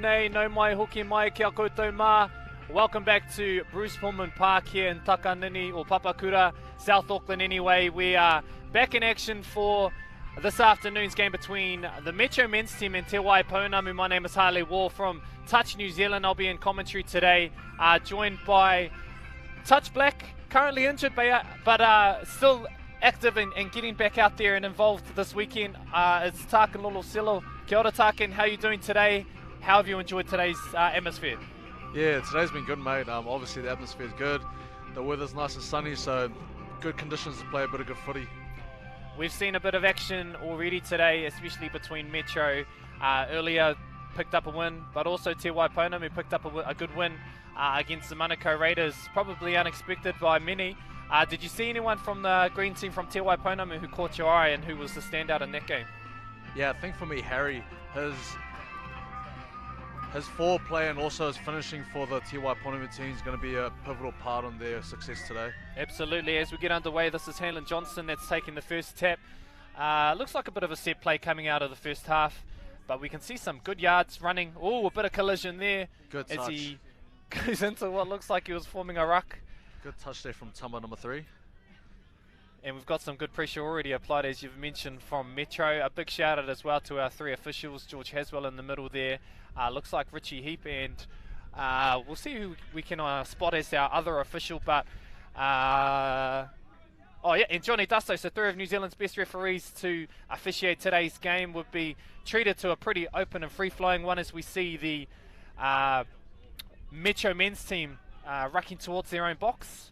nei, no mai hoki mai kia koutou mā. Welcome back to Bruce Pullman Park here in Takanini, or Papakura, South Auckland anyway. We are back in action for this afternoon's game between the Metro men's team and Te Waipounamu. My name is Harley Wall from Touch New Zealand. I'll be in commentary today, joined by Touch Black, currently injured but still active and getting back out there and involved this weekend. It's Taken Lolosilo. Kia ora Taken, how are you doing today? How have you enjoyed today's atmosphere? Yeah, today's been good, mate. Obviously the atmosphere is good. The weather's nice and sunny, so good conditions to play a bit of good footy. We've seen a bit of action already today, especially between Metro. Earlier picked up a win, but also Te Waipounamu picked up a good win against the Manukau Raiders, probably unexpected by many. Did you see anyone from the green team from Te Waipounamu who caught your eye and who was the standout in that game? Yeah, I think for me, Harry, his forward play and also his finishing for the Te Waipounamu team is going to be a pivotal part on their success today. Absolutely. As we get underway, this is Hanlon Johnson that's taking the first tap. Looks like a bit of a set play coming out of the first half, but we can see some good yards running. Oh, a bit of collision there. Good as touch. He goes into what looks like he was forming a ruck. Good touch there from Tama number 3. And we've got some good pressure already applied, as you've mentioned, from Metro. A big shout out as well to our 3 officials, George Haswell in the middle there. Looks like Richie Heap, and we'll see who we can spot as our other official. But oh yeah, and Johnny Dusto, so 3 of New Zealand's best referees to officiate today's game, would be treated to a pretty open and free-flowing one as we see the Metro men's team rucking towards their own box.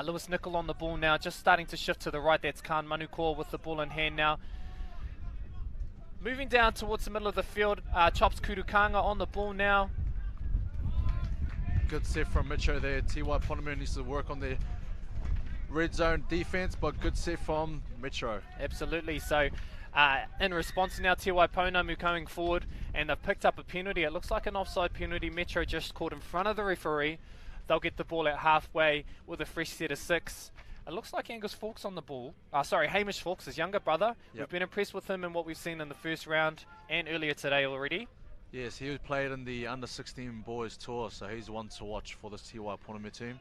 Lewis Nicol on the ball now, just starting to shift to the right. That's Khan Manukor with the ball in hand now. Moving down towards the middle of the field, Chops Kurukanga on the ball now. Good set from Metro there. Te Waipounamu needs to work on their red zone defense, but good set from Metro. Absolutely. So in response now, Te Waipounamu coming forward, and they've picked up a penalty. It looks like an offside penalty. Metro just caught in front of the referee. They'll get the ball at halfway with a fresh set of 6. It looks like Angus Fawkes on the ball. Hamish Fawkes, his younger brother. Yep. We've been impressed with him and what we've seen in the first round and earlier today already. Yes, he played in the under-16 boys tour, so he's one to watch for this Te Waipounamu team.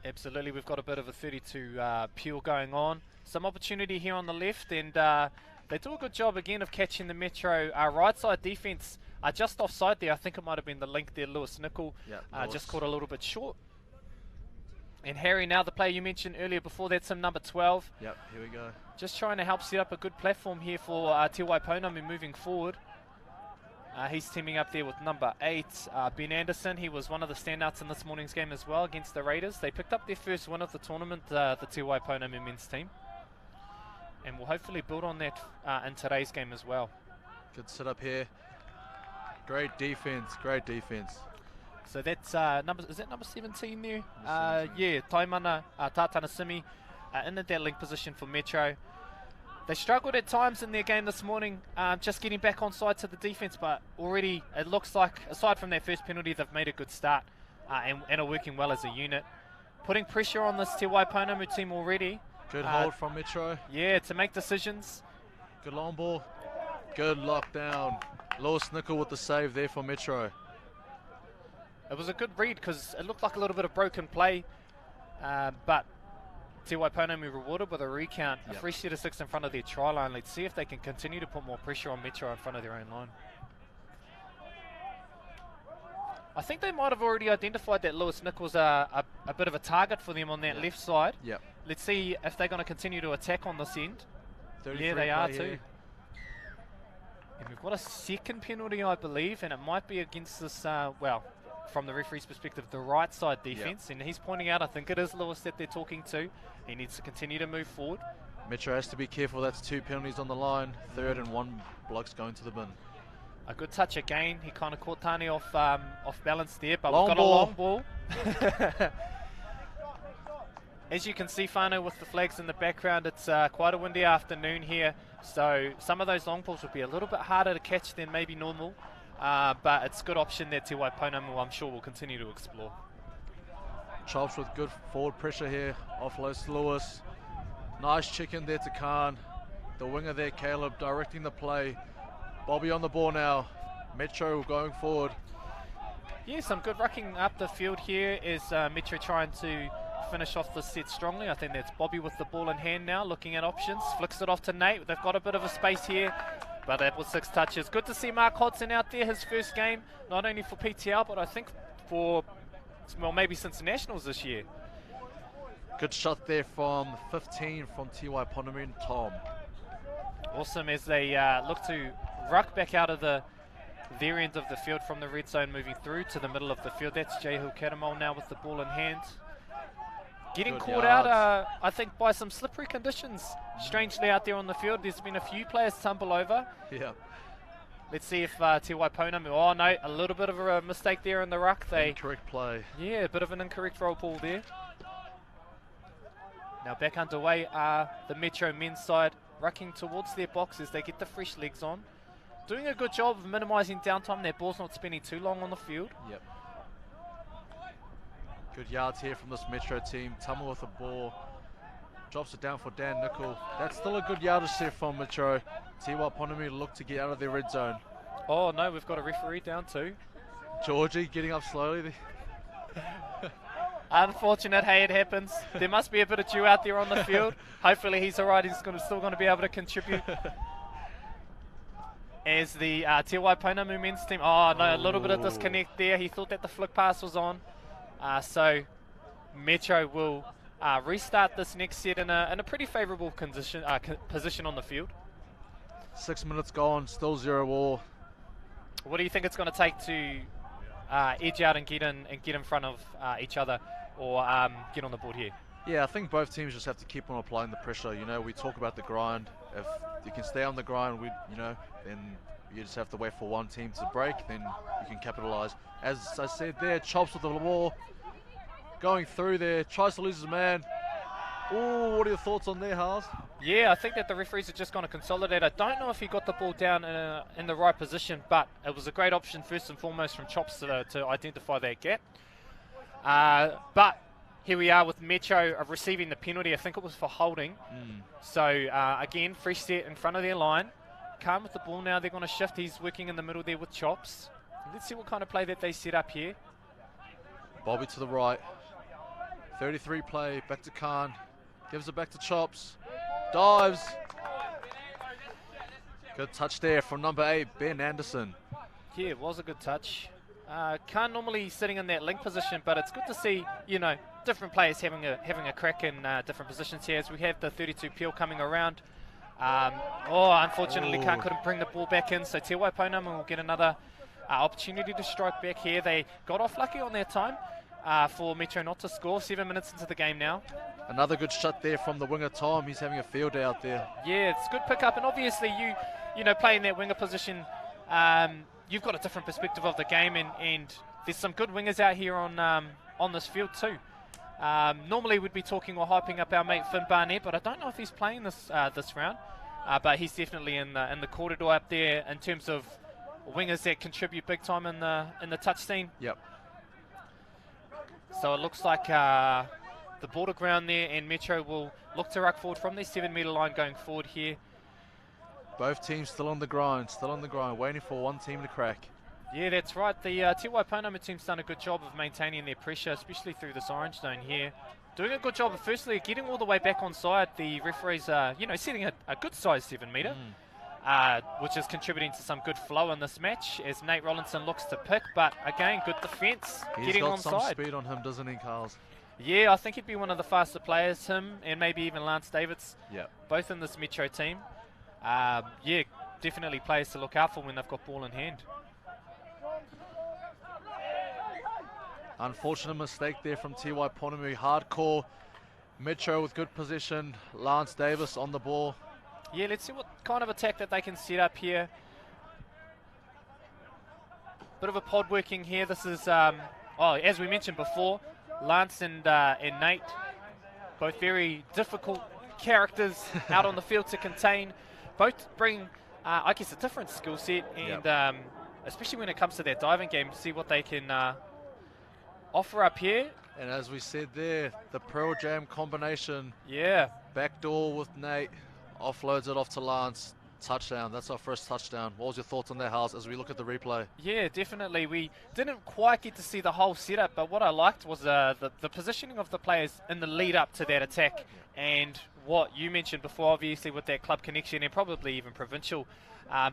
Absolutely, we've got a bit of a 32 peel going on. Some opportunity here on the left, and they do a good job again of catching the Metro right side defence. Just offside there, I think it might have been the link there, Lewis Nicol. Yep, just caught a little bit short. And Harry, now the player you mentioned earlier before, that's him, number 12. Yep, here we go. Just trying to help set up a good platform here for Te Waipounamu moving forward. He's teaming up there with number 8, Ben Anderson. He was one of the standouts in this morning's game as well against the Raiders. They picked up their first win of the tournament, the Te Waipounamu men's team. And we'll hopefully build on that in today's game as well. Good setup here. Great defense, great defense. So that's is that number 17 there? Yeah, Taimana Tatanasimi in that link position for Metro. They struggled at times in their game this morning, just getting back on side to the defense, but already it looks like, aside from their first penalty, they've made a good start and are working well as a unit. Putting pressure on this Te Waipounamu team already. Good hold from Metro. Yeah, to make decisions. Good long ball. Good lockdown. Lewis Nicol with the save there for Metro. It was a good read because it looked like a little bit of broken play, but Te Waipounamu rewarded with a recount, a fresh set of 6 in front of their try line. Let's see if they can continue to put more pressure on Metro in front of their own line. I think they might have already identified that Lewis Nicol's a bit of a target for them on that left side. Yep. Let's see if they're going to continue to attack on this end. Yeah, they are too. And we've got a second penalty, I believe, and it might be against this, from the referee's perspective, the right side defense. And he's pointing out, I think it is Lewis that they're talking to. He needs to continue to move forward. Metro has to be careful. That's 2 penalties on the line. 3rd and 1 blocks going to the bin. A good touch again. He kind of caught Tani off balance there, but long we've got ball. a long ball. As you can see, Whānau, with the flags in the background, it's quite a windy afternoon here. So some of those long balls would be a little bit harder to catch than maybe normal. But it's a good option that Te Waipounamu, I'm sure, will continue to explore. Chops with good forward pressure here. Offloads to Lewis. Nice chicken there to Khan. The winger there, Caleb, directing the play. Bobby on the ball now. Metro going forward. Yeah, some good rucking up the field here is Metro trying to finish off the set strongly. I think that's Bobby with the ball in hand now, looking at options. Flicks it off to Nate. They've got a bit of a space here, but that was 6 touches. Good to see Mark Hodson out there, his first game, not only for PTL, but I think for, well, maybe since Nationals this year. Good shot there from 15 from Wai Ponamu and Tom. Awesome as they look to ruck back out of their end of the field from the red zone, moving through to the middle of the field. That's Jehu Karamol now with the ball in hand. Getting Good caught yards. out, I think, by some slippery conditions, strangely, out there on the field. There's been a few players tumble over. Yeah. Let's see if Wai Ponamu, oh no, a little bit of a mistake there in the ruck. Incorrect play. Yeah, a bit of an incorrect roll ball there. Now back underway are the Metro men's side, rucking towards their box as they get the fresh legs on. Doing a good job of minimising downtime. Their ball's not spending too long on the field. Yep. Good yards here from this Metro team. Tama with the ball. Drops it down for Dan Nicol. That's still a good yardage there from Metro. Wai Ponamu look to get out of their red zone. Oh no, we've got a referee down too. Georgie getting up slowly. Unfortunate, hey, it happens. There must be a bit of dew out there on the field. Hopefully he's alright, he's still going to be able to contribute. As the Wai Ponamu men's team, oh no, a little bit of disconnect there. He thought that the flick pass was on. So Metro will restart this next set in a pretty favourable position on the field. 6 minutes gone, still 0-all. What do you think it's going to take to edge out and get in front of each other, or get on the board here? Yeah, I think both teams just have to keep on applying the pressure. You know, we talk about the grind. If you can stay on the grind, then you just have to wait for one team to break, then you can capitalize. As I said there, Chops with the ball, going through there, tries to lose his man. Oh, what are your thoughts on there, Haas? Yeah, I think that the referees are just going to consolidate. I don't know if he got the ball down in the right position, but it was a great option first and foremost from Chops to identify that gap. But here we are with Metro receiving the penalty. I think it was for holding. So again, fresh set in front of their line. Calm with the ball now. They're going to shift. He's working in the middle there with Chops. Let's see what kind of play that they set up here. Bobby to the right. 33 play, back to Khan. Gives it back to Chops. Dives. Good touch there from number 8, Ben Anderson. Yeah, it was a good touch. Can't normally sitting in that link position, but it's good to see, different players having a crack in different positions here as we have the 32 peel coming around. Unfortunately, Khan couldn't bring the ball back in, so Wai Ponamu will get another opportunity to strike back here. They got off lucky on their time for Metro not to score. 7 minutes into the game now. Another good shot there from the winger Tom. He's having a field day out there. Yeah, it's good pick up, and obviously you playing that winger position, you've got a different perspective of the game, and there's some good wingers out here on this field too. Normally we'd be talking or hyping up our mate Finn Barnett, but I don't know if he's playing this round. But he's definitely in the corridor up there in terms of wingers that contribute big time in the touch scene. Yep. So it looks like the border ground there, and Metro will look to ruck forward from their 7 metre line going forward here. Both teams still on the grind, waiting for one team to crack. Yeah, that's right. The Wai Ponamu team's done a good job of maintaining their pressure, especially through this orange zone here. Doing a good job of firstly getting all the way back on side. The referees are, setting a good size 7 metre, which is contributing to some good flow in this match as Nate Rollinson looks to pick, but again, good defence, getting on side. He's got some speed on him, doesn't he, Carls? Yeah, I think he'd be one of the faster players, him and maybe even Lance Davids, both in this Metro team. Yeah, definitely players to look out for when they've got ball in hand. Unfortunate mistake there from Wai Ponamu. Hardcore. Metro with good position. Lance Davis on the ball. Yeah, let's see what kind of attack that they can set up here. Bit of a pod working here. This is, as we mentioned before, Lance and Nate, both very difficult characters out on the field to contain. Both bring, I guess, a different skill set, and especially when it comes to their diving game, see what they can offer up here. And as we said there, the Pearl Jam combination. Yeah. Backdoor with Nate, offloads it off to Lance. Touchdown. That's our first touchdown. What was your thoughts on that, House, as we look at the replay? Yeah, definitely. We didn't quite get to see the whole setup, but what I liked was the positioning of the players in the lead up to that attack, and what you mentioned before, obviously, with that club connection and probably even provincial.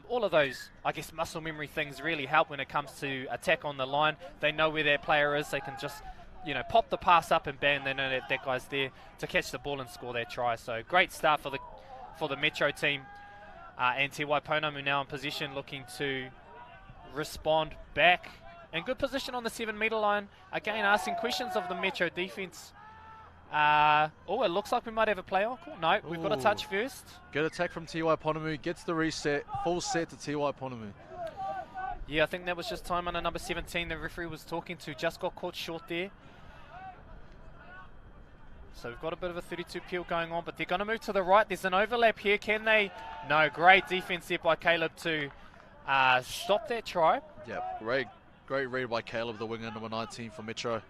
All of those, I guess, muscle memory things really help when it comes to attack on the line. They know where their player is. They can just, you know, pop the pass up and bang. They know that guy's there to catch the ball and score their try. So great start for the Metro team. And Wai Ponamu now in position, looking to respond back. In good position on the 7-metre line. Again, asking questions of the Metro defence. It looks like we might have a play-on call. No, we've got a touch first. Good attack from Wai Ponamu. Gets the reset. Full set to Wai Ponamu. Yeah, I think that was just time under number 17 the referee was talking to. Just got caught short there. So we've got a bit of a 32 peel going on, but they're going to move to the right. There's an overlap here. Can they? No, great defense there by Caleb to stop that try. Yeah, great read by Caleb, the winger, number 19 for Metro.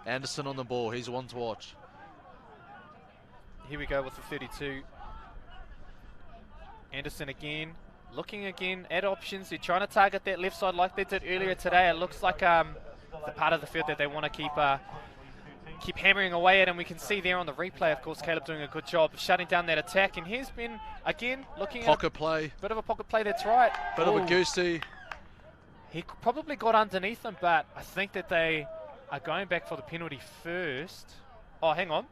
Anderson on the ball. He's one to watch. Here we go with the 32. Anderson again. Looking again at options. They're trying to target that left side like they did earlier today. It looks like the part of the field that they want to keep hammering away at, and we can see there on the replay, of course, Caleb doing a good job of shutting down that attack, and he's been, again, looking pocket at play. Bit of a pocket play, that's right. Bit of a goosey. He probably got underneath him, but I think that they are going back for the penalty first. Oh, hang on.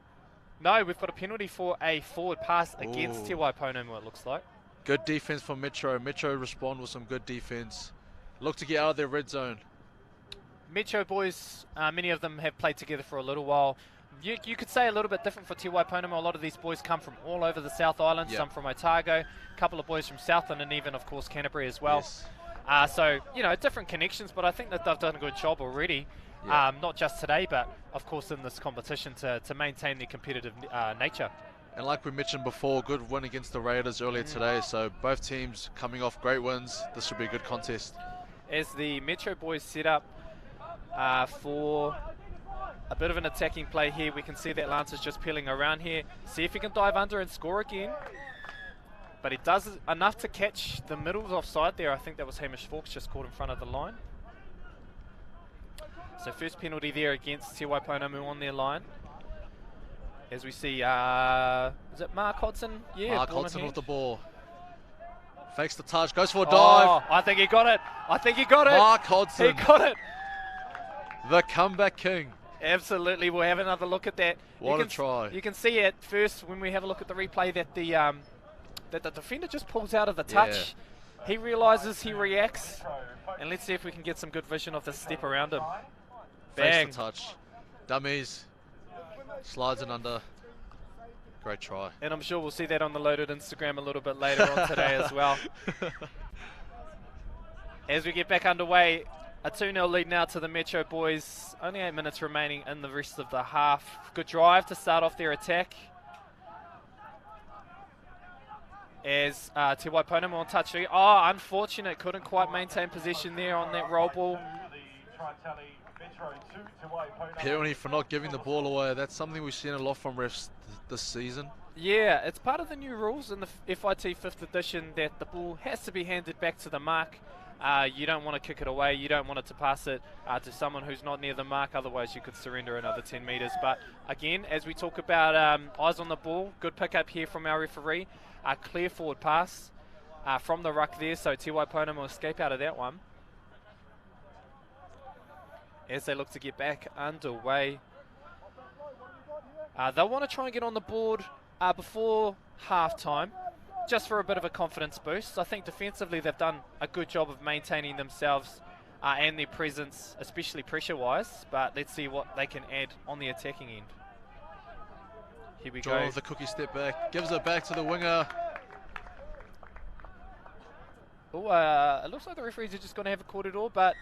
No, we've got a penalty for a forward pass against Wai Ponamu, it looks like. Good defense from Metro. Metro respond with some good defense. Look to get out of their red zone. Metro boys, many of them have played together for a little while. You could say a little bit different for Wai Ponamu. A lot of these boys come from all over the South Island, some from Otago, a couple of boys from Southland, and even, of course, Canterbury as well. Yes. So, you know, different connections, but I think that they've done a good job already. Yeah. Not just today, but, of course, in this competition to maintain their competitive nature. And like we mentioned before, good win against the Raiders earlier today. So both teams coming off great wins. This should be a good contest. As the Metro boys set up for a bit of an attacking play here, we can see that Lance is just peeling around here. See if he can dive under and score again. But he does enough to catch the middles offside there. I think that was Hamish Fawkes just caught in front of the line. So first penalty there against Wai Ponamu on their line. As we see, is it Mark Hodson? Yeah, Mark Hodson with the ball. Fakes the touch, goes for a dive. Oh, I think he got it. Mark Hodson. He got it. The comeback king. Absolutely. We'll have another look at that. What a try. You can see at first when we have a look at the replay that the defender just pulls out of the touch. Yeah. He realises, he reacts. And let's see if we can get some good vision of the step around him. Bang. Fakes the touch. Dummies. Slides it under. Great try. And I'm sure we'll see that on the Loaded Instagram a little bit later on today as well. As we get back underway, a 2-0 lead now to the Metro boys. Only 8 minutes remaining in the rest of the half. Good drive to start off their attack. As Wai Ponamu on touch. Oh, unfortunate. Couldn't quite maintain possession there on that roll ball. Penalty for not giving the ball away. That's something we've seen a lot from refs this season. Yeah, it's part of the new rules in the FIT 5th edition that the ball has to be handed back to the mark. You don't want to kick it away. You don't want it to pass it to someone who's not near the mark. Otherwise, you could surrender another 10 metres. But again, as we talk about eyes on the ball, good pick up here from our referee. A clear forward pass from the ruck there. So Wai Ponamu will escape out of that one. As they look to get back underway. They'll want to try and get on the board before half-time, just for a bit of a confidence boost. I think defensively they've done a good job of maintaining themselves and their presence, especially pressure-wise, but let's see what they can add on the attacking end. Here we go. With the cookie step back, gives it back to the winger. Oh, it looks like the referees are just going to have a quarter door, but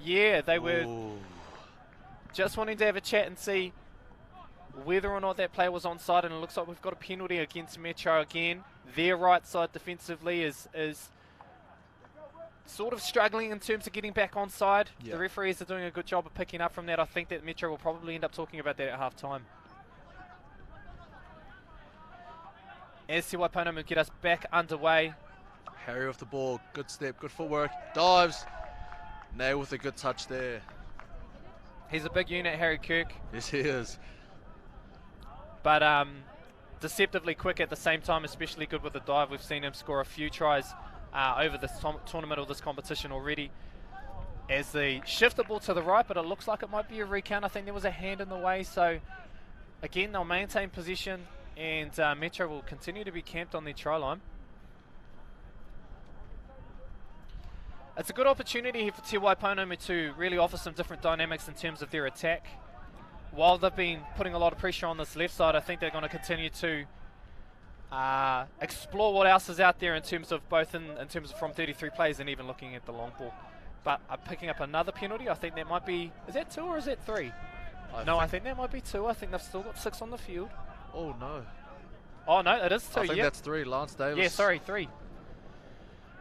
yeah, they were just wanting to have a chat and see whether or not that player was onside, and it looks like we've got a penalty against Metro again. Their right side defensively is sort of struggling in terms of getting back onside. Yep. The referees are doing a good job of picking up from that. I think that Metro will probably end up talking about that at half time. as Te Waipounamu get us back underway. Harry with the ball, good step, good footwork, dives. Nail with a good touch there. He's a big unit, Harry Kirk. Yes, he is. But deceptively quick at the same time, especially good with the dive. We've seen him score a few tries over this tournament or this competition already. As they shift the ball to the right, but it looks like it might be a recount. I think there was a hand in the way, so again, they'll maintain position, and Metro will continue to be camped on their try line. It's a good opportunity here for Te Waipounamu to really offer some different dynamics in terms of their attack. While they've been putting a lot of pressure on this left side, I think they're going to continue to explore what else is out there in terms of both in terms of from 33 players and even looking at the long ball. But picking up another penalty, I think that might be, is that 2 or is that 3? I think that might be 2. I think they've still got 6 on the field. Oh no. Oh no, it is 2, I think that's 3, Lance Davis. Yeah, sorry, 3.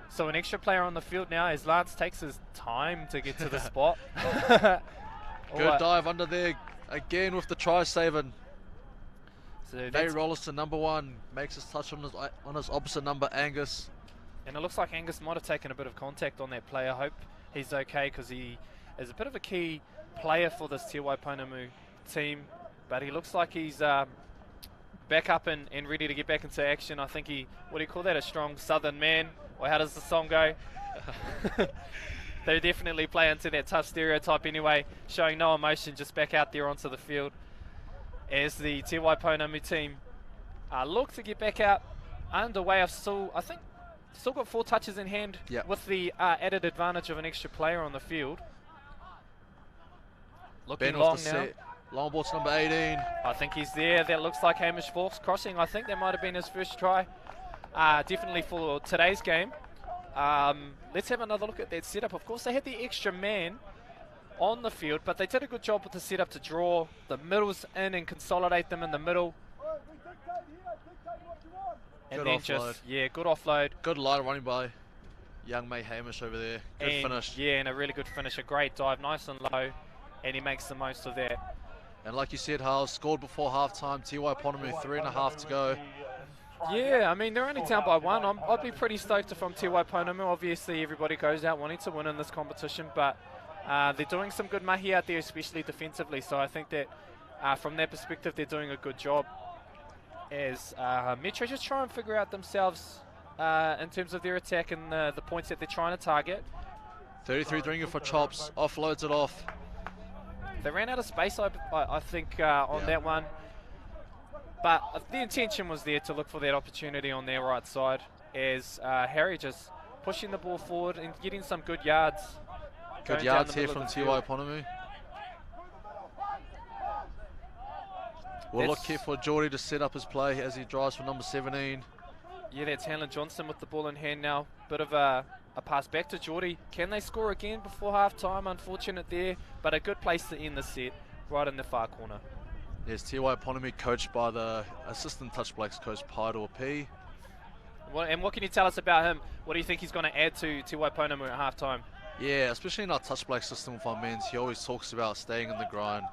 So an extra player on the field now as Lance takes his time to get to the spot. Good dive under there, again with the try saving. So Nate Rollis to number 1, makes his touch on his opposite number, Angus. And it looks like Angus might have taken a bit of contact on that play. I hope he's okay, because he is a bit of a key player for this Te Waipounamu team. But he looks like he's back up and ready to get back into action. I think what do you call that, a strong southern man? Or how does the song go? They definitely play into that tough stereotype anyway, showing no emotion, just back out there onto the field. As the Te Waipounamu team look to get back out underway. I think still got 4 touches in hand, with the added advantage of an extra player on the field. Looking Ben long with the now. set. Long ball to number 18. I think he's there. That looks like Hamish Fawkes crossing. I think that might have been his first try. Definitely for today's game. Let's have another look at that setup. Of course, they had the extra man on the field, but they did a good job with the setup to draw the middles in and consolidate them in the middle. And Good then offload. good offload. Good line running by young May Hamish over there. Good finish. Yeah, and a really good finish. A great dive, nice and low, and he makes the most of that. And like you said, Hal, scored before half-time. Te Waipounamu, 3.5 to go. Yeah, I mean, they're only down by 1. I'd be pretty stoked if I'm Te Waipounamu. Obviously, everybody goes out wanting to win in this competition, but they're doing some good mahi out there, especially defensively. So I think that from that perspective, they're doing a good job. As Metro just try and figure out themselves in terms of their attack and the points that they're trying to target. 33 Dringer for chops, offloads it off. They ran out of space, I think, on that one. But the intention was there to look for that opportunity on their right side, as Harry just pushing the ball forward and getting some good yards. Good yards here from Te Waipounamu. We'll look here for Geordie to set up his play as he drives for number 17. Yeah, that's Hanlon Johnson with the ball in hand now. Bit of a pass back to Geordie. Can they score again before half-time? Unfortunate there, but a good place to end the set, right in the far corner. Yes, Te Waipounamu, coached by the assistant touch blacks coach, Paeroa P. And what can you tell us about him? What do you think he's going to add to Te Waipounamu at half-time? Yeah, especially in our touch black system with our men's, he always talks about staying in the grind.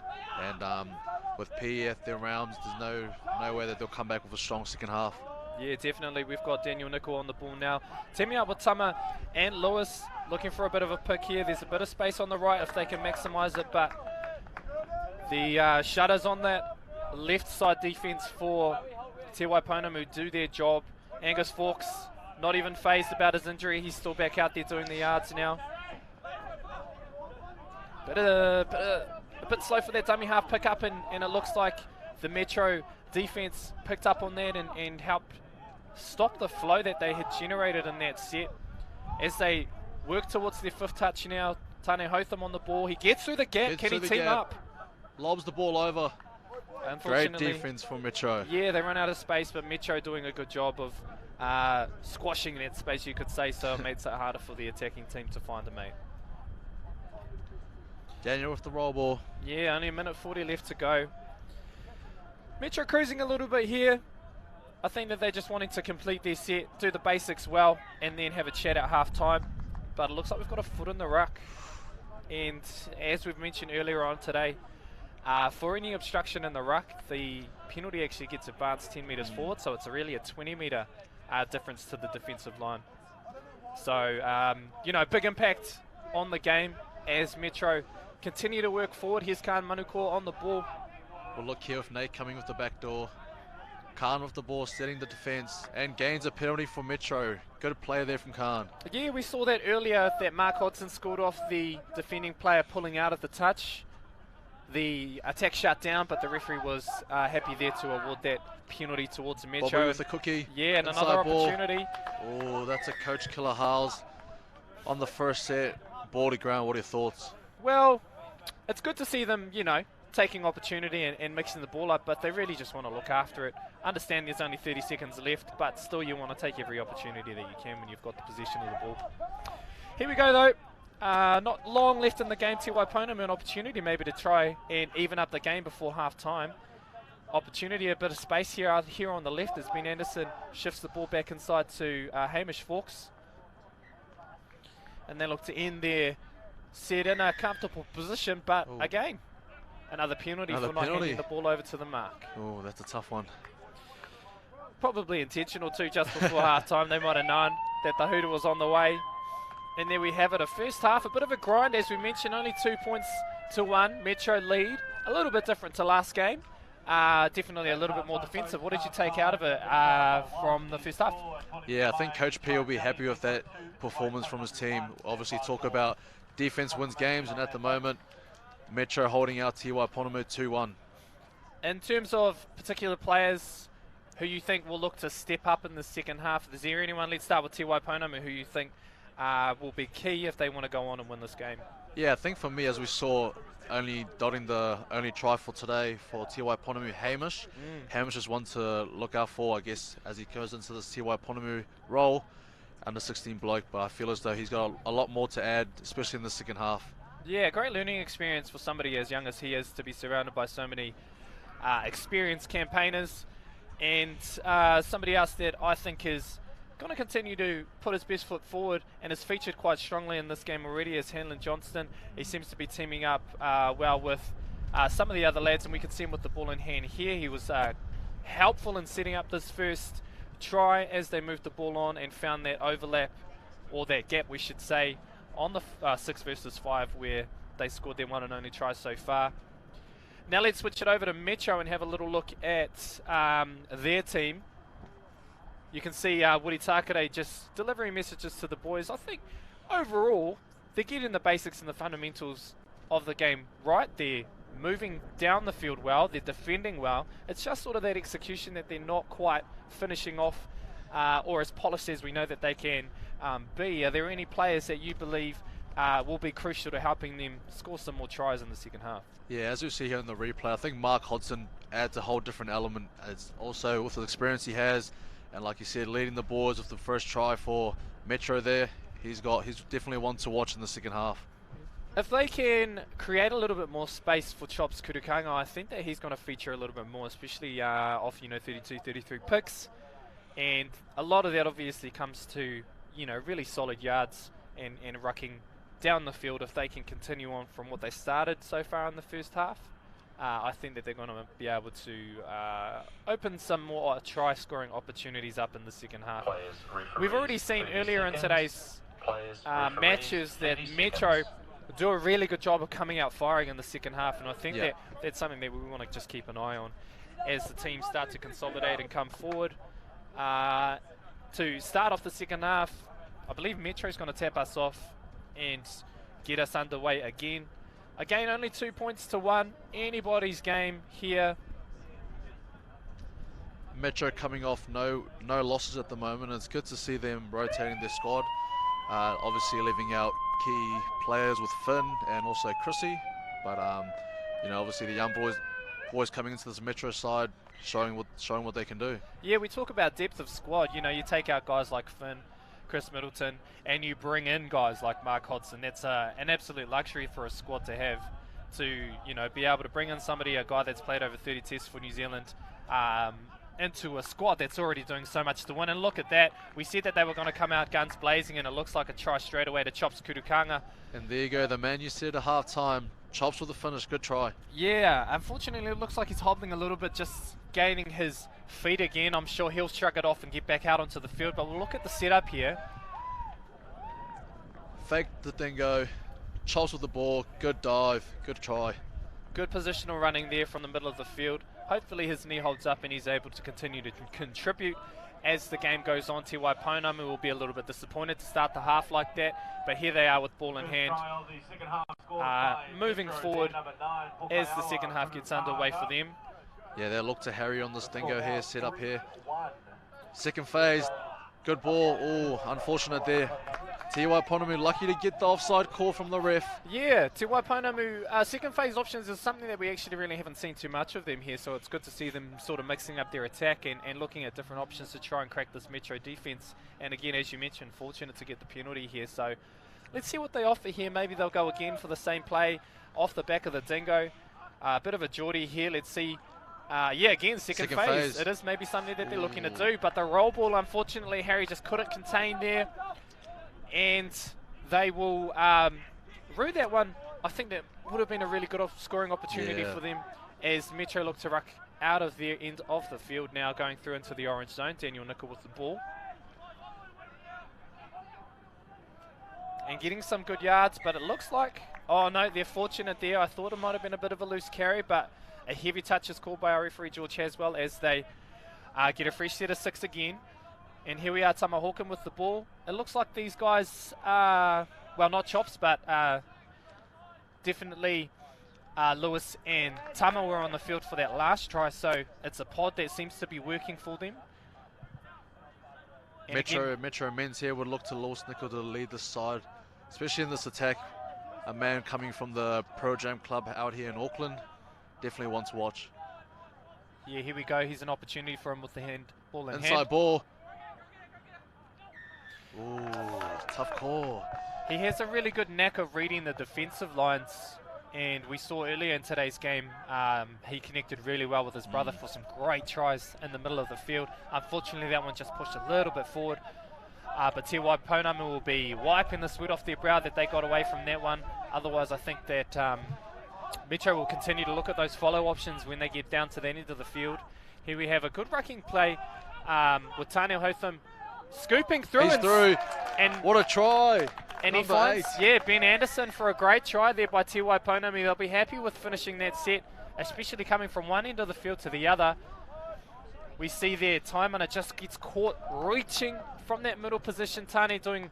And with P at their rounds, there's no way that they'll come back with a strong second half. Yeah, definitely. We've got Daniel Nicol on the ball now. Teaming up with Tama and Lewis, looking for a bit of a pick here. There's a bit of space on the right if they can maximise it, but the shutters on that left side defence for Te Waipounamu do their job. Angus Fawkes, not even phased about his injury. He's still back out there doing the yards now. A bit slow for that dummy half pick up, and it looks like the Metro defence picked up on that and helped stop the flow that they had generated in that set. As they work towards their 5th touch now, Tane Hotham on the ball. He gets through the gap. Can he team up? Lobs the ball over. Great defense for Metro. Yeah, they run out of space, but Metro doing a good job of squashing that space, you could say, so it makes it harder for the attacking team to find a mate. Daniel with the roll ball. Yeah, only 1:40 left to go. Metro cruising a little bit here. I think that they're just wanting to complete their set, do the basics well, and then have a chat at half-time. But it looks like we've got a foot in the ruck. And as we've mentioned earlier on today, For any obstruction in the ruck, the penalty actually gets advanced 10 metres forward, so it's really a 20-metre difference to the defensive line. So, big impact on the game as Metro continue to work forward. Here's Khan Manukor on the ball. Well, look here with Nate coming with the back door. Khan with the ball, setting the defence, and gains a penalty for Metro. Good play there from Khan. Yeah, we saw that earlier, that Mark Hodson scored off the defending player pulling out of the touch. The attack shut down, but the referee was happy there to award that penalty towards Metro. Bobby with the cookie. Yeah, and another opportunity. Oh, that's a Coach Killer Howes on the first set. Ball to ground, what are your thoughts? Well, it's good to see them, taking opportunity and mixing the ball up, but they really just want to look after it. Understand there's only 30 seconds left, but still you want to take every opportunity that you can when you've got the possession of the ball. Here we go though. Not long left in the game. Waipounamu an opportunity maybe to try and even up the game before half time. Opportunity, a bit of space here on the left as Ben Anderson shifts the ball back inside to Hamish Fawkes. And they look to end their set in a comfortable position, but again, another penalty for not handing the ball over to the mark. Oh, that's a tough one. Probably intentional too, just before half time. They might have known that the hooter was on the way. And there we have it, a first half, a bit of a grind, as we mentioned, only 2 points to 1. Metro lead, a little bit different to last game. Definitely a little bit more defensive. What did you take out of it from the first half? Yeah, I think Coach P will be happy with that performance from his team. Obviously talk about defense wins games, and at the moment, Metro holding out Waipounamu 2-1. In terms of particular players who you think will look to step up in the second half, is there anyone, let's start with Waipounamu, who you think will be key if they want to go on and win this game? Yeah, I think for me, as we saw, only dotting the only try for today for Waipounamu, Hamish. Hamish is one to look out for, I guess, as he goes into this Waipounamu role, under 16 bloke, but I feel as though he's got a lot more to add, especially in the second half. Yeah, great learning experience for somebody as young as he is to be surrounded by so many experienced campaigners, and somebody else that I think is going to continue to put his best foot forward and has featured quite strongly in this game already is Hanlon Johnston. He seems to be teaming up well with some of the other lads, and we can see him with the ball in hand here. He was helpful in setting up this first try as they moved the ball on and found that overlap, or that gap we should say, on the 6 versus 5 where they scored their one and only try so far. Now let's switch it over to Metro and have a little look at their team. You can see Woody Takare just delivering messages to the boys. I think overall they're getting the basics and the fundamentals of the game right. They're moving down the field well, they're defending well. It's just sort of that execution that they're not quite finishing off or as polished as we know that they can be. Are there any players that you believe will be crucial to helping them score some more tries in the second half? Yeah, as we see here in the replay, I think Mark Hodson adds a whole different element, as also with the experience he has, and like you said, leading the boards with the first try for Metro there. He's definitely one to watch in the second half. If they can create a little bit more space for Chops Kurukanga, I think that he's going to feature a little bit more, especially off 32, 33 picks. And a lot of that obviously comes to really solid yards and rucking down the field. If they can continue on from what they started so far in the first half, I think that they're going to be able to open some more try-scoring opportunities up in the second half. We've already seen earlier in today's matches that Metro do a really good job of coming out firing in the second half, and I think that that's something that we want to just keep an eye on as the teams start to consolidate and come forward. To start off the second half, I believe Metro's going to tap us off and get us underway again. Again, only 2 points to 1. Anybody's game here. Metro coming off no losses at the moment. It's good to see them rotating their squad. Obviously leaving out key players with Finn and also Chrissy. But obviously the young boys coming into this Metro side, showing what they can do. Yeah, we talk about depth of squad. You take out guys like Finn, Chris Middleton, and you bring in guys like Mark Hodson. That's an absolute luxury for a squad to have, to be able to bring in a guy that's played over 30 tests for New Zealand, into a squad that's already doing so much to win. And look at that, we said that they were going to come out guns blazing, and it looks like a try straight away to Chops Kurukanga. And there you go, the man you said at half time, Chops with the finish, good try. Yeah, unfortunately it looks like he's hobbling a little bit, just gaining his feet again. I'm sure he'll shrug it off and get back out onto the field, but we'll look at the setup here. Fake the dingo, Chops with the ball, good dive, good try. Good positional running there from the middle of the field. Hopefully his knee holds up and he's able to continue to contribute as the game goes on. Wai Ponamu will be a little bit disappointed to start the half like that, but here they are with ball in hand, moving forward as the second half gets underway for them. Yeah, they look to harry on this dingo here, set up here. Second phase, good ball. Oh, unfortunate there. Wai Ponamu lucky to get the offside call from the ref. Yeah, Wai Ponamu, second phase options is something that we actually really haven't seen too much of them here, so it's good to see them sort of mixing up their attack and looking at different options to try and crack this Metro defense. And again, as you mentioned, fortunate to get the penalty here, so let's see what they offer here. Maybe they'll go again for the same play off the back of the dingo. A bit of a Geordie here, let's see. Yeah, again, second phase. It is maybe something that they're looking to do, but the roll ball, unfortunately, Harry just couldn't contain there. And they will rue that one. I think that would have been a really good scoring opportunity for them as Metro look to ruck out of their end of the field now, going through into the orange zone. Daniel Nickel with the ball. And getting some good yards, but it looks like, oh no, they're fortunate there. I thought it might have been a bit of a loose carry, but a heavy touch is called by our referee, George Haswell, as they get a fresh set of 6 again. And here we are, Tama Hawken with the ball. It looks like these guys, well, not Chops, but definitely Lewis and Tama were on the field for that last try, so it's a pod that seems to be working for them. And Metro men's here would look to Lewis Nickel to lead the side, especially in this attack. A man coming from the Pro Jam club out here in Auckland, definitely one to watch. Yeah, here we go. Here's an opportunity for him with the ball in hand. Inside ball. Ooh, tough call. He has a really good knack of reading the defensive lines, and we saw earlier in today's game he connected really well with his brother for some great tries in the middle of the field. Unfortunately, that one just pushed a little bit forward, but Wai Ponamu will be wiping the sweat off their brow that they got away from that one. Otherwise, I think that Metro will continue to look at those follow options when they get down to the end of the field. Here we have a good rucking play with Tāneo Hotham scooping through. He's through. And what a try. And he finds, Ben Anderson for a great try there by Wai Ponamu. They'll be happy with finishing that set, especially coming from one end of the field to the other. We see there, Taimana just gets caught reaching from that middle position. Tane doing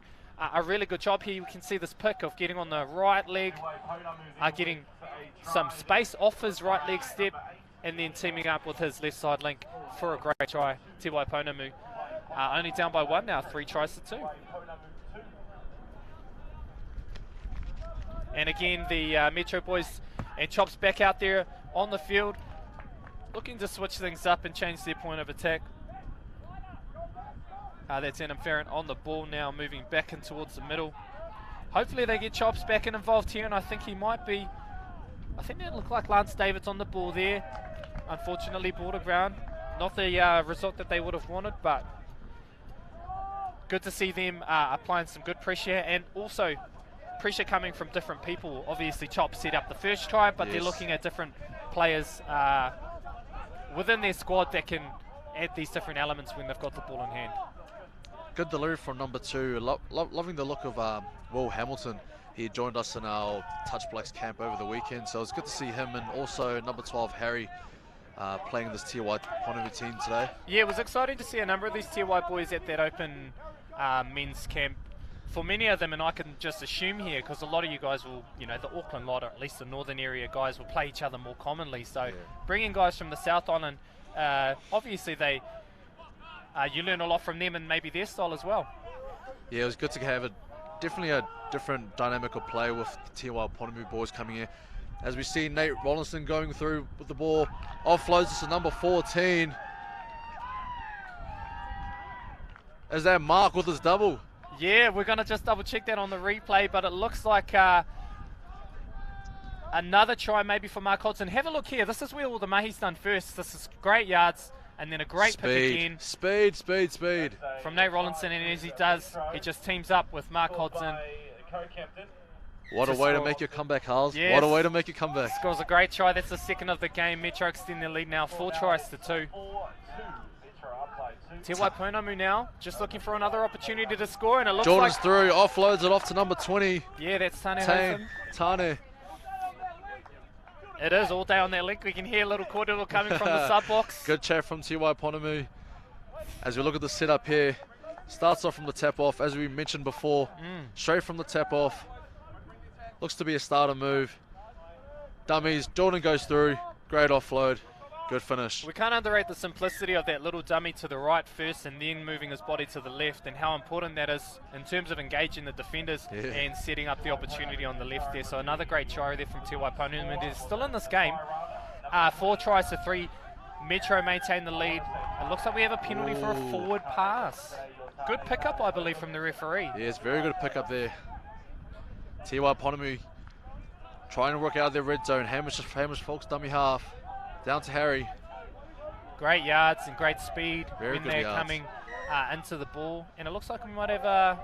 a really good job here. You can see this pick of getting on the right leg, getting some space off his right leg step, and then teaming up with his left side link for a great try. Wai Ponamu only down by 1 now, 3 tries to 2. And again, the Metro boys and Chops back out there on the field, looking to switch things up and change their point of attack. That's Adam Farron on the ball now, moving back in towards the middle. Hopefully they get Chops back and involved here, and I think he might be. I think it looked like Lance David's on the ball there. Unfortunately, ball to ground. Not the result that they would have wanted, but good to see them applying some good pressure, and also pressure coming from different people. Obviously, Chops set up the first try, but they're looking at different players within their squad that can add these different elements when they've got the ball in hand. Good delivery from number 2. Loving the look of Will Hamilton. He joined us in our Touch Blacks camp over the weekend, so it's good to see him, and also number 12 Harry playing this Wai Ponamu team today. Yeah, it was exciting to see a number of these Wai boys at that open men's camp. For many of them, and I can just assume here, because a lot of you guys will, the Auckland lot, or at least the northern area guys, will play each other more commonly. So bringing guys from the South Island, obviously you learn a lot from them and maybe their style as well. Yeah, it was good to have definitely a different dynamic of play with the Wai Ponamu boys coming in. As we see Nate Rollinson going through with the ball, offloads us to number 14. As that Mark with his double. Yeah, we're going to just double check that on the replay, but it looks like another try maybe for Mark Hodgson. Have a look here. This is where all the mahi's done first. This is great yards, and then a great pick again. Speed. From Nate Rollinson, and as he does, he just teams up with Mark Hodgson. What a way to make your comeback, Harles. Yes. What a way to make your comeback. Scores a great try. That's the second of the game. Metro extend their lead now, 4-2. Te Waipounamu now, just looking for another opportunity to score, and it looks Jordan's like... through, offloads it off to number 20. Yeah, that's Tane. Tane. It is all day on that link. We can hear a little cordial coming from the sub box. Good chat from Te Waipounamu. As we look at the setup here, starts off from the tap off, as we mentioned before, straight from the tap off. Looks to be a starter move. Dummies, Jordan goes through, great offload, good finish. We can't underrate the simplicity of that little dummy to the right first and then moving his body to the left, and how important that is in terms of engaging the defenders and setting up the opportunity on the left there. So another great try there from Te Waipounamu. They're still in this game. 4-3. Metro maintain the lead. It looks like we have a penalty for a forward pass. Good pickup, I believe, from the referee. Yes, very good pickup there. Te Waipounamu trying to work out of their red zone. Hamish Folks dummy half. Down to Harry. Great yards and great speed when they're yards. coming into the ball. And it looks like we might have a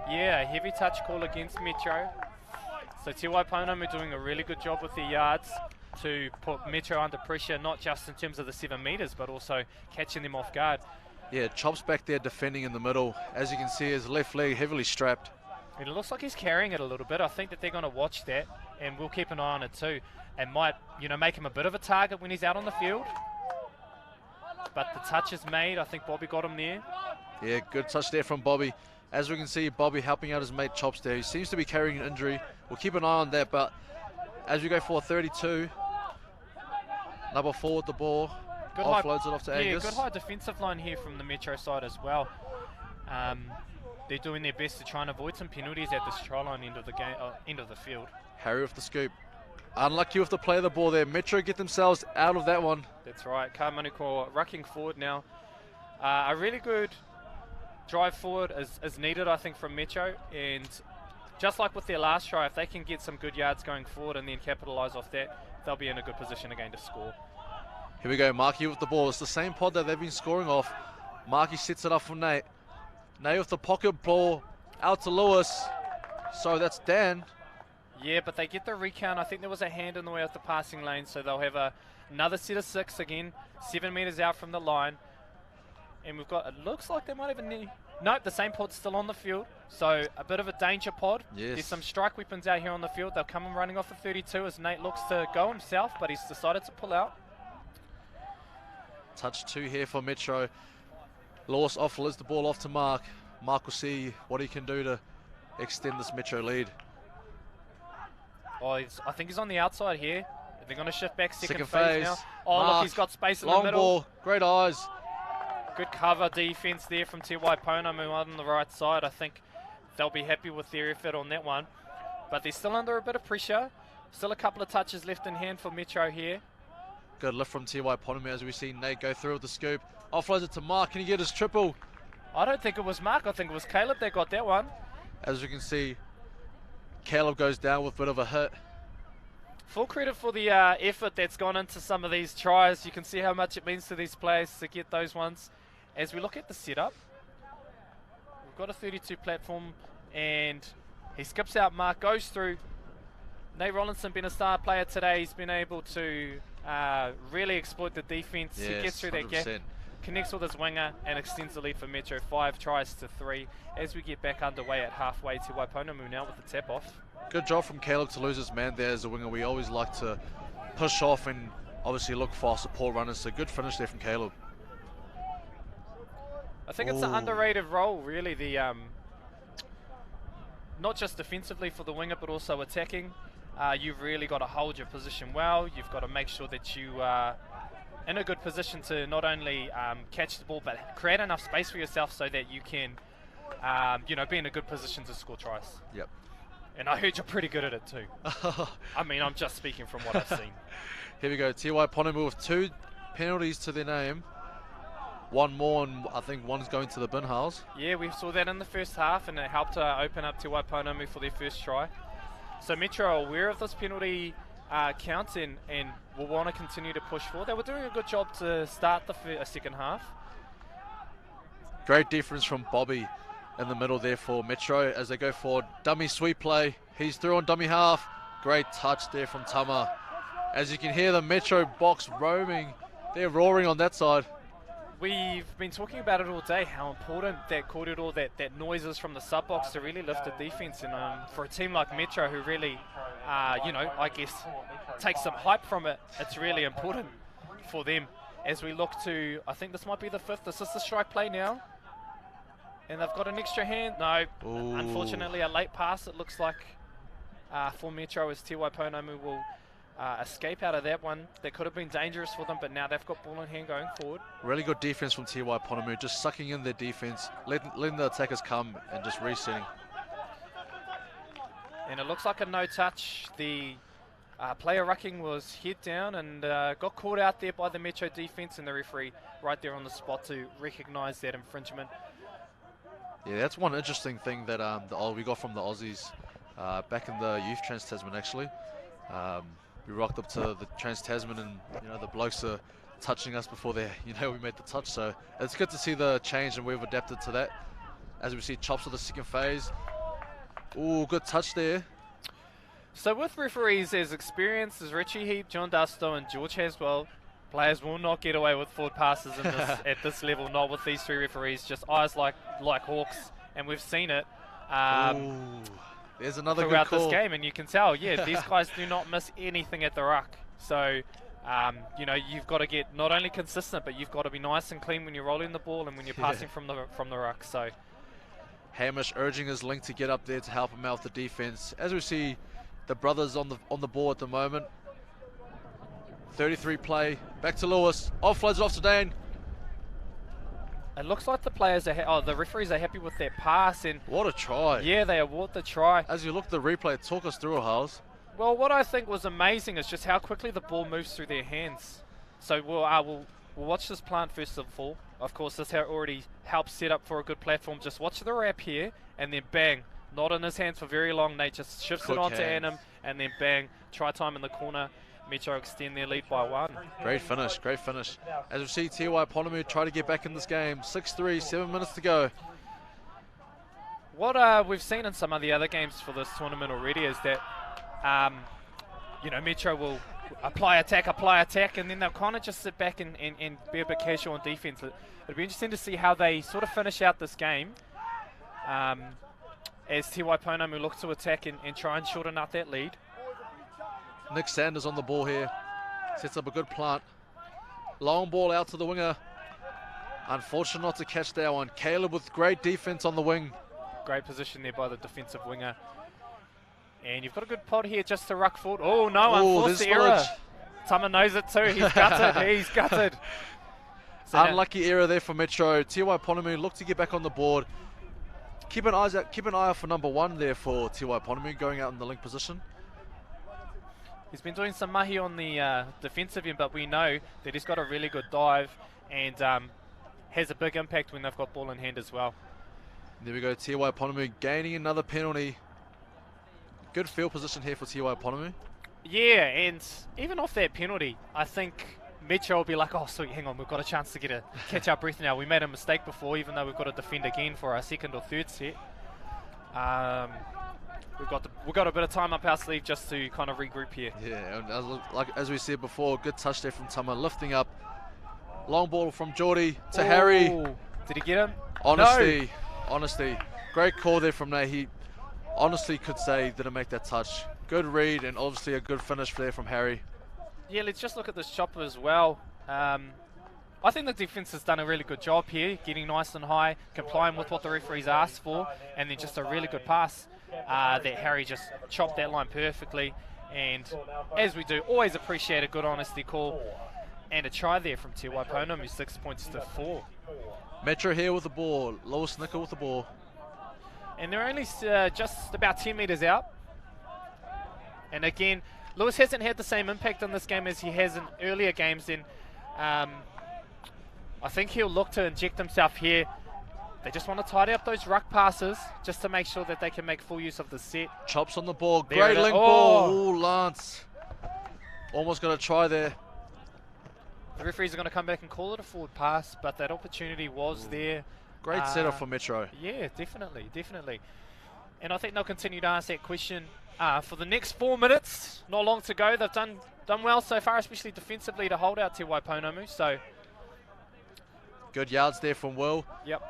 heavy touch call against Metro. So Te Waipounamu doing a really good job with their yards to put Metro under pressure, not just in terms of the 7 meters, but also catching them off guard. Yeah, Chop's back there defending in the middle. As you can see, his left leg heavily strapped. It looks like he's carrying it a little bit. I think that they're going to watch that, and we'll keep an eye on it too, and might, make him a bit of a target when he's out on the field. But the touch is made. I think Bobby got him there. Yeah, good touch there from Bobby. As we can see, Bobby helping out his mate Chops there. He seems to be carrying an injury. We'll keep an eye on that, but as we go for 32, number 4 with the ball, offloads it off to Angus. Yeah, good high defensive line here from the Metro side as well. They're doing their best to try and avoid some penalties at this try line end of the game, end of the field. Harry with the scoop. Unlucky with the play of the ball there. Metro get themselves out of that one. That's right. Kamaniko rucking forward now. A really good drive forward is needed, I think, from Metro. And just like with their last try, if they can get some good yards going forward and then capitalise off that, they'll be in a good position again to score. Here we go, Markey with the ball. It's the same pod that they've been scoring off. Markey sets it up for Nate. Nate with the pocket ball out to Lewis. So that's Dan. Yeah, but they get the recount. I think there was a hand in the way of the passing lane, so they'll have another set of 6 again, 7 meters out from the line. And we've got, it looks like they might have a knee. Nope, the same pod's still on the field. So a bit of a danger pod. Yes. There's some strike weapons out here on the field. They'll come and running off the 32 as Nate looks to go himself, but he's decided to pull out. Touch 2 here for Metro. Lewis offloads the ball off to Mark. Mark will see what he can do to extend this Metro lead. Oh, I think he's on the outside here. They're going to shift back second phase now. Oh, Mark, look, he's got space in the long middle. ball, great eyes. Good cover defense there from Te Waipounamu on the right side. I think they'll be happy with their effort on that one. But they're still under a bit of pressure. Still a couple of touches left in hand for Metro here. Good lift from Te Waipounamu as we see Nate go through with the scoop. Offloads it to Mark. Can he get his triple? I don't think it was Mark. I think it was Caleb that got that one. As you can see, Caleb goes down with a bit of a hit. Full credit for the effort that's gone into some of these tries. You can see how much it means to these players to get those ones. As we look at the setup, we've got a 32 platform, and he skips out. Mark goes through. Nate Rollinson been a star player today. He's been able to really exploit the defense. Yes, he gets through that 100%. gap, connects with his winger, and extends the lead for Metro. 5-3. As we get back underway at halfway, to Waipounamu now with the tap off. Good job from Caleb to lose his man there as a winger. We always like to push off and obviously look for support runners. So good finish there from Caleb. I think it's an underrated role, really. The not just defensively for the winger, but also attacking. You've really got to hold your position well. You've got to make sure that you are in a good position to not only catch the ball, but create enough space for yourself so that you can, be in a good position to score tries. Yep. And I heard you're pretty good at it too. I mean, I'm just speaking from what I've seen. Here we go. Te Waipounamu with 2 penalties to their name. One more, and I think one's going to the bin house. Yeah, we saw that in the first half, and it helped open up Te Waipounamu for their first try. So Metro are aware of this penalty count and will want to continue to push forward. They were doing a good job to start the second half. Great difference from Bobby in the middle there for Metro as they go forward. Dummy sweep play. He's through on dummy half. Great touch there from Tama. As you can hear the Metro box roaming, they're roaring on that side. We've been talking about it all day, how important that corridor, that noise is from the sub-box to really lift the defense. And for a team like Metro, who really, you know, I guess, takes some hype from it, it's really important for them. As we look to, I think this might be the 5th. This is the strike play now. And they've got an extra hand. No, Ooh. Unfortunately, a late pass, it looks like, for Metro, as Wai Ponamu will escape out of that one. That could have been dangerous for them, but now they've got ball in hand going forward. Really good defense from Wai Ponamu, just sucking in their defense, letting the attackers come and just resetting. And it looks like a no touch. The player rucking was head down and got caught out there by the Metro defense, and the referee right there on the spot to recognise that infringement. Yeah, that's one interesting thing that we got from the Aussies back in the youth Trans-Tasman actually. We rocked up to the Trans-Tasman, and you know the blokes are touching us before we made the touch. So it's good to see the change, and we've adapted to that. As we see chops of the second phase. Ooh, good touch there. So with referees as experienced as Richie Heap, John Dusto and George Haswell, players will not get away with forward passes in this, at this level, not with these 3 referees, just eyes like hawks, and we've seen it. Ooh, there's another good throughout call. this game, and you can tell, yeah, these guys do not miss anything at the ruck. So, you know, you've got to get not only consistent, but you've got to be nice and clean when you're rolling the ball and when you're passing from the ruck. So, Hamish urging his link to get up there to help him out with the defense. As we see, the brothers on the ball at the moment. 33 play, back to Lewis. Offloads it off to Dane. it looks like the players are, the referees are happy with that pass, and What a try. yeah, they award the try. As you look at the replay, talk us through it, Howes. Well, what I think was amazing is just how quickly the ball moves through their hands. So we'll watch this plant first of all. Of course, this already helps set up for a good platform. Just watch the wrap here, and then bang. Not in his hands for very long. Nate just shifts Quick it onto hands. Annam, and then bang. Try time in the corner. Metro extend their lead by 1. Great finish, great finish. As we see Wai Ponamu try to get back in this game. 6-3, 7 minutes to go. What we've seen in some of the other games for this tournament already is that, you know, Metro will apply attack, and then they'll kind of just sit back and be a bit casual on defense. It'll be interesting to see how they sort of finish out this game as Wai Ponamu looks to attack and try and shorten up that lead. Nick Sanders on the ball here. Sets up a good plant. Long ball out to the winger. Unfortunate not to catch that one. Caleb with great defense on the wing. Great position there by the defensive winger. And you've got a good pod here just to ruck forward. Oh no, unforced error. Tama knows it too. He's gutted. He's gutted. So unlucky error there for Metro. Wai Ponamu look to get back on the board. Keep an eye out for number 1 there for Wai Ponamu going out in the link position. He's been doing some mahi on the defensive end, but we know that he's got a really good dive and has a big impact when they've got ball in hand as well. There we go, Wai Ponamu gaining another penalty. Good field position here for Wai Ponamu. Yeah, and even off that penalty, I think Metro will be like, oh sweet, hang on, we've got a chance to catch our breath now. We made a mistake before, even though we've got to defend again for our 2nd or 3rd set. We've got a bit of time up our sleeve just to kind of regroup here. Yeah, and as we said before, good touch there from Tama, lifting up. Long ball from Geordie to Harry. Did he get him? Honesty. Great call there from Nate. He honestly could say he didn't make that touch. Good read, and obviously a good finish there from Harry. Yeah, let's just look at this chopper as well. I think the defense has done a really good job here, getting nice and high, complying with what the referees asked for, and then just a really good pass. That Harry just chopped that line perfectly, and as we do, always appreciate a good honesty call, and a try there from Wai Ponamu, 6 points to 4. Metro here with the ball, Lewis Nicker with the ball. And they're only just about 10 metres out, and again, Lewis hasn't had the same impact on this game as he has in earlier games, and I think he'll look to inject himself here. They just want to tidy up those ruck passes just to make sure that they can make full use of the set. Chops on the ball. Great link ball. Ooh, Lance. Almost got a try there. The referees are going to come back and call it a forward pass, but that opportunity was there. Great setup for Metro. Yeah, definitely. And I think they'll continue to ask that question for the next 4 minutes. Not long to go. They've done well so far, especially defensively, to hold out to Wai Ponamu. So good yards there from Will. Yep,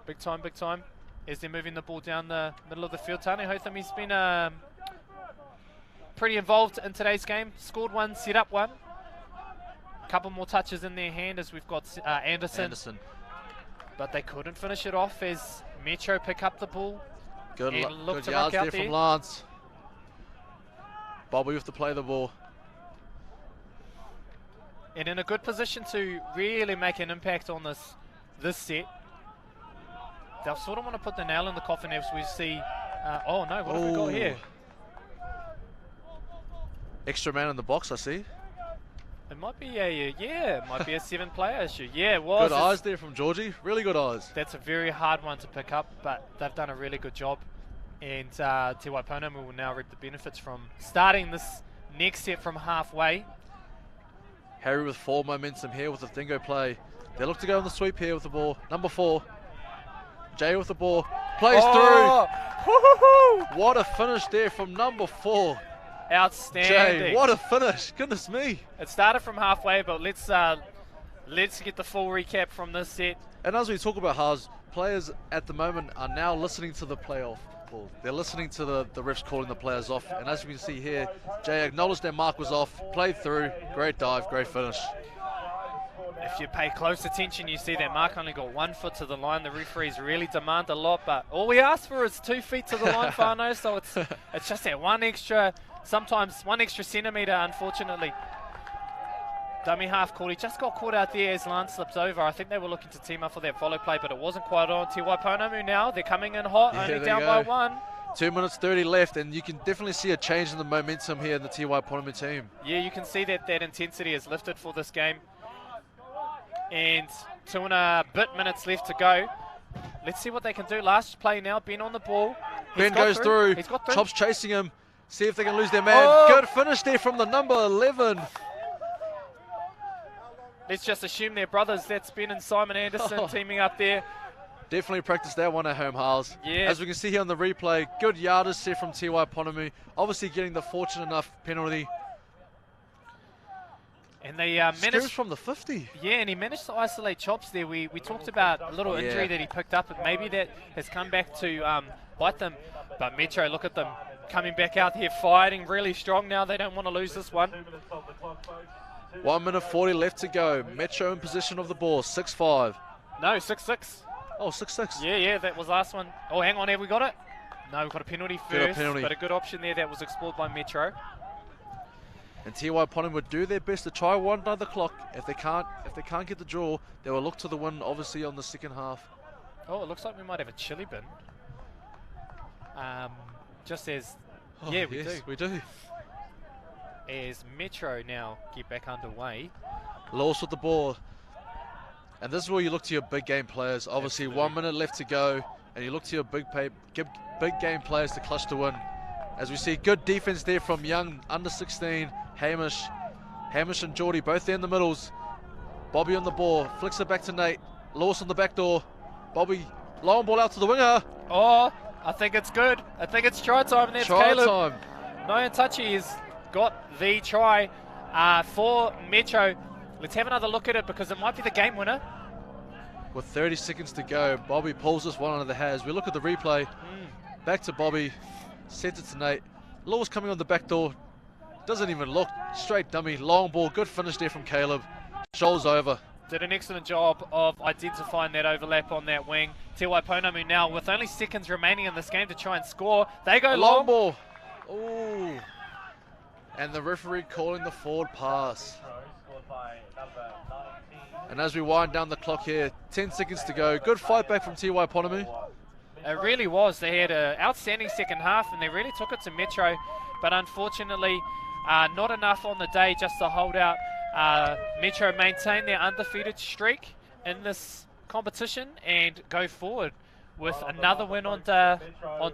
big time, big time. As they're moving the ball down the middle of the field. Tane Hotham, he's been pretty involved in today's game. Scored one, set up one. A couple more touches in their hand as we've got Anderson. But they couldn't finish it off as Metro pick up the ball. Good yards there from Lance. Bobby with to play the ball. And in a good position to really make an impact on this set. They'll sort of want to put the nail in the coffin as we see. Oh no, what have we got here? Extra man in the box, I see. It might be it might be a 7-player issue. Yeah, it was. Good eyes there from Georgie. Really good eyes. That's a very hard one to pick up, but they've done a really good job. And Te Waipounamu will now reap the benefits from starting this next set from halfway. Harry with full momentum here with the dingo play. They look to go on the sweep here with the ball. Number 4. Jay with the ball. Plays through. What a finish there from number 4. Outstanding. Jay, what a finish. Goodness me. It started from halfway, but let's get the full recap from this set. And as we talk about Haas, players at the moment are now listening to the playoff ball. They're listening to the refs calling the players off. And as we can see here, Jay acknowledged their mark was off, played through, great dive, great finish. If you pay close attention, you see that Mark only got 1 foot to the line. The referees really demand a lot, but all we ask for is 2 feet to the line, Whānau. So it's just that sometimes one extra centimetre, unfortunately. Dummy half call. He just got caught out there as Lance slips over. I think they were looking to team up for that follow play, but it wasn't quite on. Te Waipounamu now, they're coming in hot, only down by 1. 2 minutes 30 left, and you can definitely see a change in the momentum here in the Te Waipounamu team. Yeah, you can see that intensity is lifted for this game. And 2.5 minutes left to go. Let's see what they can do. Last play now. Ben on the ball. Ben goes through. He's got through. Chops chasing him. See if they can lose their man. Good finish there from the number 11. Let's just assume they're brothers. That's Ben and Simon Anderson teaming up there. Definitely practiced that one at home, Haas. Yeah. As we can see here on the replay, good yardage there from Te Waipounamu. Obviously getting the fortunate enough penalty. And they managed from the 50. Yeah, and he managed to isolate Chops there. We talked about a little injury that he picked up, and maybe that has come back to bite them. But Metro, look at them coming back out here, fighting really strong now. They don't want to lose this one. 1 minute 40 left to go. Metro in position of the ball. 6-5. No, 6-6. Oh, 6-6. Yeah, that was last one. Oh, hang on, have we got it? No, we've got a penalty first, penalty. But a good option there that was explored by Metro. And Te Waipounamu would do their best to try one another clock. If they can't get the draw, they will look to the win, obviously, on the second half. Oh, it looks like we might have a chili bin. Just as, yeah, we do. As Metro now get back underway. Lawes with the ball. And this is where you look to your big game players. Obviously, Absolutely. 1 minute left to go, and you look to your big game players to clutch the win. As we see good defense there from Young, under 16, Hamish and Geordie, both there in the middles. Bobby on the ball, flicks it back to Nate. Lawes on the back door. Bobby, long ball out to the winger. Oh, I think it's good. I think it's try time, and that's Caleb. Try time. Noyan Tachi has got the try for Metro. Let's have another look at it because it might be the game winner. With 30 seconds to go, Bobby pulls this one under the hat. As we look at the replay, back to Bobby, sends it to Nate. Lawes coming on the back door, doesn't even look, straight dummy, long ball, good finish there from Caleb. Shoulders over. Did an excellent job of identifying that overlap on that wing. Te Waipounamu now with only seconds remaining in this game to try and score. They go long ball. Ooh. And the referee calling the forward pass. And as we wind down the clock here, 10 seconds to go. Good fight back from Te Waipounamu. It really was. They had an outstanding second half and they really took it to Metro. But unfortunately, not enough on the day just to hold out. Metro maintain their undefeated streak in this competition and go forward with another win on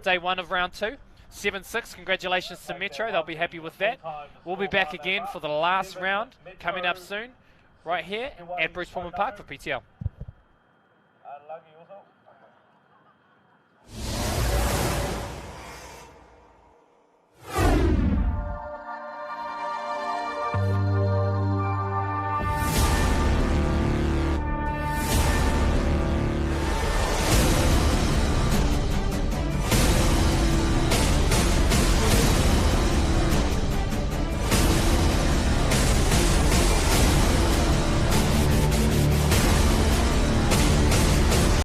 day 1 of round 2. 7-6, congratulations to Metro, they'll be happy with that. We'll be back again for the last round coming up soon, right here at Bruce Pullman Park for PTL.